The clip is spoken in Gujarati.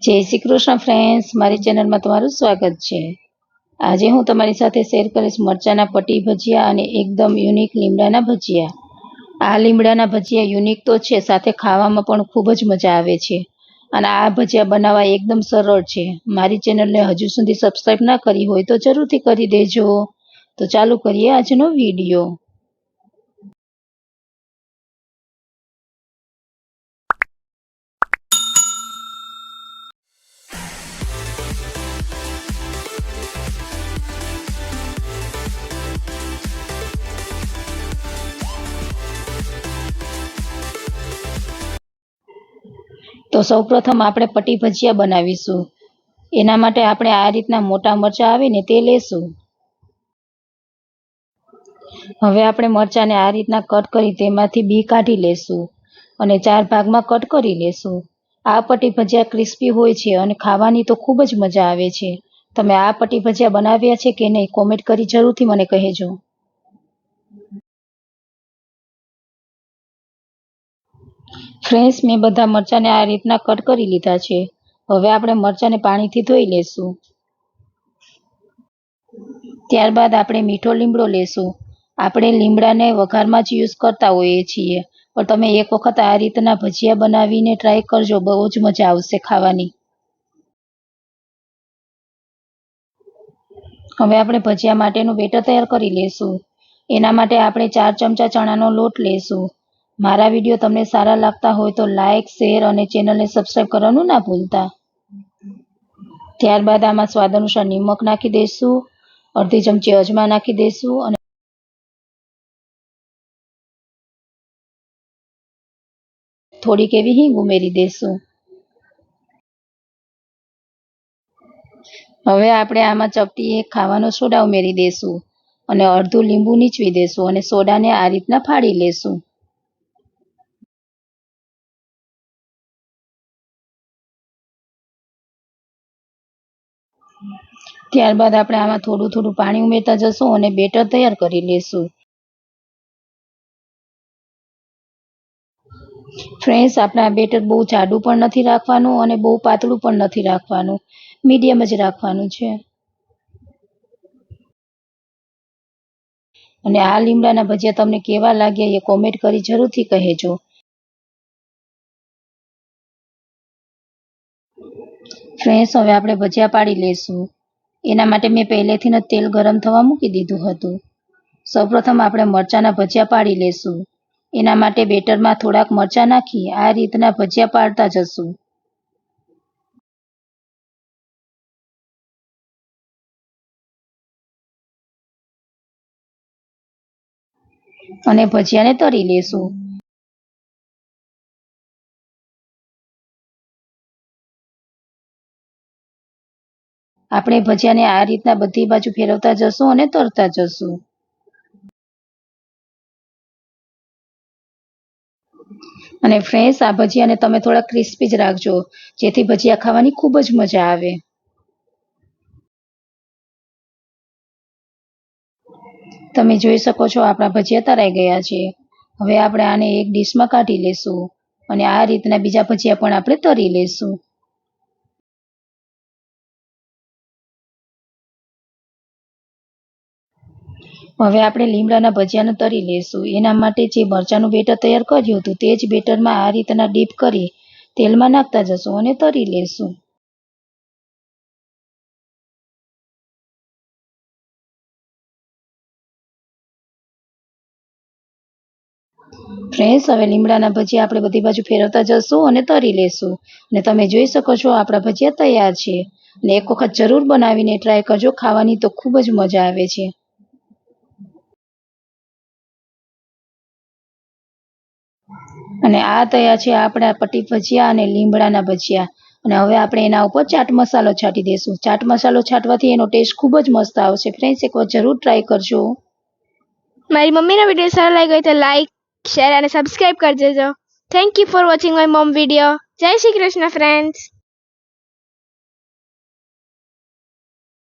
जय श्री कृष्ण फ्रेंड्स, मारी चेनल में तमारुं स्वागत है। आज हूँ तमारी साथे शेर करीश मरचाना पट्टी भजिया अने एकदम यूनिक લીમડાના भजिया। आ લીમડાના भजिया यूनिक तो है, साथे खावामां पण खूब ज मजा आवे छे। अने आ भजिया बनावा एकदम सरल छे। मारी चेनल ने हजू सुधी सब्सक्राइब ना करी होय तो जरूरथी करी देजो। तो चालू करिए आजनो विडियो। तो सौ प्रथम आपणे पट्टी भजिया बनावीशुं। एना माटे आपणे आ रीतना मोटा मरचा आवे ने ते लेशुं। हवे आपणे मरचाने आ रीतना कट करी तेमांथी बी काढी लेशुं अने 4 भागमां कट करी लेशुं। आ पट्टी भजिया क्रिस्पी होय छे अने खावानी तो खूब ज मजा आवे छे। तमे आ पट्टी भजिया बनाव्या छे के नहीं, कमेंट करी जरूरथी मने कहेजो। फ्रेंड्स, मैं बधा मरचाने आ रीतना कट करी लीधा छे। हवे आपणे मरचाने पाणीथी धोई लेशुं। त्यारबाद आपणे मीठो લીમડો लेशुं। आपणे લીમડાને વઘારમાં જ યુઝ કરતા હોઈએ છીએ, પણ તમે એક વખત આ રીતના ભજીયા બનાવીને ટ્રાય કરજો, બહુ જ મજા આવશે ખાવાની। હવે આપણે ભજીયા માટેનું બેટર તૈયાર કરી લેશું। એના માટે આપણે 4 ચમચા ચણાનો લોટ લેશું। મારા વિડીયો તમને સારા લાગતા હોય તો લાઇક, શેર અને ચેનલને સબસ્ક્રાઇબ કરવાનું ના ભૂલતા। ત્યારબાદ આમાં સ્વાદ અનુસાર નિમક નાખી દઈશું, અડધી ચમચી અજમા નાખી દઈશું અને થોડીક એવી હિંગ ઉમેરી દઈશું। હવે આપણે આમાં ચપટી 1 ખાવાનો સોડા ઉમેરી દઈશું અને અડધું લીંબુ નીચવી દઈશું અને સોડાને આ રીતના ફાડી લેશું। ત્યારબાદ આપણે આમાં થોડું થોડું પાણી ઉમેરતા જશું અને બેટર તૈયાર કરી લેશું। फ्रेंड्स, આપણે આ બેટર બહુ જાડું પણ નથી રાખવાનું અને બહુ પાતળું પણ નથી રાખવાનું, મીડિયમ જ રાખવાનું છે। અને આ લીમડાના ભજીયા તમને કેવા લાગ્યા એ કોમેન્ટ કરી જરૂરથી કહેજો। फ्रेंड्स, હવે આપણે ભજીયા પાડી લેશું। એના માટે મેં પહેલેથી જ તેલ ગરમ થવા મૂકી દીધું હતું। સૌપ્રથમ આપણે મરચાના ભજીયા પાડી લેશું। એના માટે બેટરમાં થોડાક મરચાં નાખી આ રીતના ભજીયા પાડતા જશું। અને ભજીયાને તળી લેશું। આપણે ભજીયાને આ રીતના બધી બાજુ ફેરવતા જશું અને તળતા જશું। અને ફ્રેન્ડ્સ, આ ભજીયાને તમે થોડા ક્રિસ્પી જ રાખજો, જેથી ભજીયા ખાવાની ખૂબ જ મજા આવે। તમે જોઈ શકો છો આપણા ભજીયા તળાઈ ગયા છે। હવે આપણે આને એક ડીશમાં કાઢી લેશું અને આ રીતના બીજા ભજીયા પણ આપણે તળી લેશું। હવે આપણે લીમડાના ભજીયાને તળી લેશું। એના માટે જે મરચાનું બેટર તૈયાર કર્યું હતું તે જ બેટરમાં આ રીતના ડીપ કરી તેલમાં નાખતા જશું અને તળી લેશું। ફ્રેન્ડ્સ, હવે લીમડાના ભજીયા આપણે બધી બાજુ ફેરવતા જશું અને તળી લેશું। અને તમે જોઈ શકો છો આપણા ભજીયા તૈયાર છે। અને એક વખત જરૂર બનાવીને ટ્રાય કરજો, ખાવાની તો ખૂબ જ મજા આવે છે। અને આ તૈયાર છે આપણા પટ્ટી ભજીયા અને લીમડાના ભજીયા। અને હવે આપણે એના ઉપર ચાટ મસાલો છાંટી દઈશું। ચાટ મસાલો છાંટવાથી એનો ટેસ્ટ ખૂબ જ મસ્ત આવશે। ફ્રેન્ડ્સ, એકવાર જરૂર ટ્રાય કરજો। મારી મમ્મીનો વિડીયો સારો લાગ્યો હોય તો લાઈક, શેર અને સબસ્ક્રાઇબ કરી દેજો। Thank you for watching my મમ વિડીયો। જય શ્રી કૃષ્ણ ફ્રેન્ડ્સ।